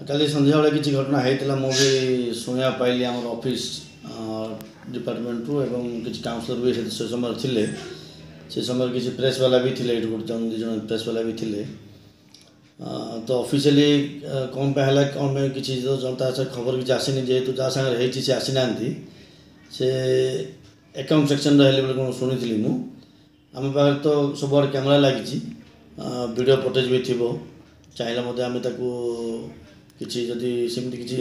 କାଲି ସନ୍ଧ୍ୟାବେଳେ କିଛି ଘଟଣା ହେଇଥିଲା ମୁଁ ବି ଶୁଣିବା ପାଇଲି ଆମର ଅଫିସ୍ ଡିପାର୍ଟମେଣ୍ଟରୁ ଏବଂ କିଛି କାଉନସିଲର ବି ସେ ସମୟରେ ଥିଲେ। ସେ ସମୟରେ କିଛି ପ୍ରେସ୍ ବାଲା ବି ଥିଲେ, ଏଇଠି ଗୋଟେ ଦୁଇ ଜଣ ପ୍ରେସ୍ ବାଲା ବି ଥିଲେ। ତ ଅଫିସିଆଲି କ'ଣ ପାଇଁ ହେଲା କ'ଣ ପାଇଁ କିଛି ତା ଖବର କିଛି ଆସିନି, ଯେହେତୁ ଯାହା ସାଙ୍ଗରେ ହେଇଛି ସେ ଆସିନାହାନ୍ତି। ସେ ଆକାଉଣ୍ଟ ସେକ୍ସନରେ ହେଲେ ବୋଲି କ'ଣ ଶୁଣିଥିଲି ମୁଁ। ଆମ ପାଖରେ ତ ସବୁଆଡ଼େ କ୍ୟାମେରା ଲାଗିଛି, ଭିଡ଼ିଓ ଫୁଟେଜ୍ ବି ଥିବ। ଚାହିଁଲେ ମଧ୍ୟ ଆମେ ତାକୁ କିଛି ଯଦି ସେମିତି କିଛି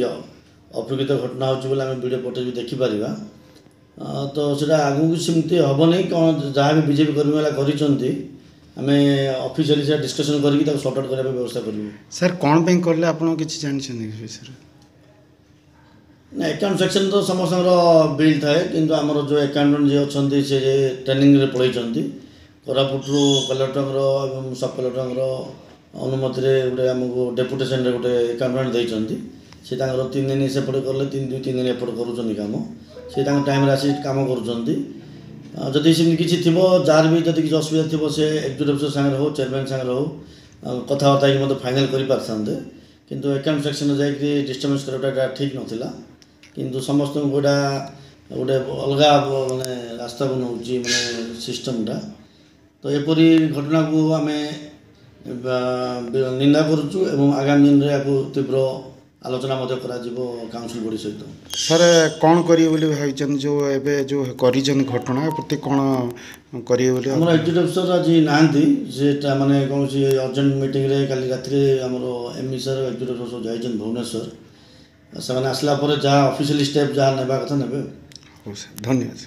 ଅପ୍ରକୃତ ଘଟଣା ହେଉଛି ବୋଲେ ଆମେ ଭିଡ଼ିଓ ଫୁଟେଜ୍ ବି ଦେଖିପାରିବା। ତ ସେଇଟା ଆଗକୁ ସେମିତି ହେବନି। କ'ଣ ଯାହା ବି ବିଜେପି କର୍ମୀମାନେ କରିଛନ୍ତି ଆମେ ଅଫିସିଆଲି ସେଇଟା ଡିସ୍କସନ୍ କରିକି ତାକୁ ସର୍ଟ ଆଉଟ୍ କରିବା ପାଇଁ ବ୍ୟବସ୍ଥା କରିବୁ। ସାର୍ କ'ଣ ପାଇଁ କଲେ ଆପଣ କିଛି ଜାଣିଛନ୍ତି ଏ ବିଷୟରେ? ନା, ଆକାଉଣ୍ଟ ସେକ୍ସନ୍ ତ ସମସ୍ତଙ୍କର ବିଲ୍ ଥାଏ, କିନ୍ତୁ ଆମର ଯେଉଁ ଆକାଉଣ୍ଟାଣ୍ଟ ଯିଏ ଅଛନ୍ତି ସେ ଟ୍ରେନିଂରେ ପଳାଇଛନ୍ତି। କୋରାପୁଟରୁ କଲେକ୍ଟରଙ୍କର ଏବଂ ସବ୍ କଲେକ୍ଟରଙ୍କର ଅନୁମତିରେ ଗୋଟେ ଆମକୁ ଡେପୁଟେସନରେ ଗୋଟେ ଆକାଉଣ୍ଟାଣ୍ଟ ଦେଇଛନ୍ତି। ସେ ତାଙ୍କର 3 ଦିନ ସେପଟେ କଲେ 2-3 ଦିନ ଏପଟେ କରୁଛନ୍ତି କାମ। ସେ ତାଙ୍କ ଟାଇମ୍ରେ ଆସି କାମ କରୁଛନ୍ତି। ଯଦି ସେମିତି କିଛି ଥିବ, ଯାହାର ବି ଯଦି କିଛି ଅସୁବିଧା ଥିବ, ସେ ଏକ୍ଜିକ୍ୟୁଟିଭ୍ ଅଫିସର ସାଙ୍ଗରେ ହେଉ, ଚେୟାରମ୍ୟାନ୍ ସାଙ୍ଗରେ ହେଉ କଥାବାର୍ତ୍ତା ହେଇକି ମଧ୍ୟ ଫାଇନାଲ୍ କରିପାରିଥାନ୍ତେ। କିନ୍ତୁ ଆକାଉଣ୍ଟ ସେକ୍ସନରେ ଯାଇକି ଡିଷ୍ଟର୍ବାନ୍ସ କରିବାଟା ଠିକ୍ ନଥିଲା। କିନ୍ତୁ ସମସ୍ତଙ୍କୁ ଏଇଟା ଗୋଟେ ଅଲଗା ମାନେ ରାସ୍ତାକୁ ନେଉଛି ମାନେ ସିଷ୍ଟମ୍ଟା। ତ ଏପରି ଘଟଣାକୁ ଆମେ ନିନ୍ଦା କରୁଛୁ ଏବଂ ଆଗାମୀ ଦିନରେ ଏହାକୁ ତୀବ୍ର ଆଲୋଚନା ମଧ୍ୟ କରାଯିବ କାଉନସିଲ୍ ବଡ଼ି ସହିତ। ସାର୍ କ'ଣ କରିବେ ବୋଲି ଭାବିଛନ୍ତି? ଯେଉଁ ଏବେ ଯେଉଁ କରିଛନ୍ତି ଘଟଣା ପ୍ରତି କ'ଣ କରିବେ ବୋଲି? ଆମର ଏକ୍ଜିକ୍ୟୁଟିଭ୍ ଅଫିସର ଆଜି ନାହାନ୍ତି, ସେଟା ମାନେ କୌଣସି ଅର୍ଜେଣ୍ଟ ମିଟିଂରେ କାଲି ରାତିରେ ଆମର ଏମ୍ଇ ସାର୍ ଏକ୍ଜିକ୍ୟୁଟିଭ୍ ଅଫିସର ଯାଇଛନ୍ତି ଭୁବନେଶ୍ୱର। ସେମାନେ ଆସିଲା ପରେ ଯାହା ଅଫିସିଆଲି ଷ୍ଟେପ୍ ଯାହା ନେବା କଥା ନେବେ। ହଉ ସାର୍, ଧନ୍ୟବାଦ।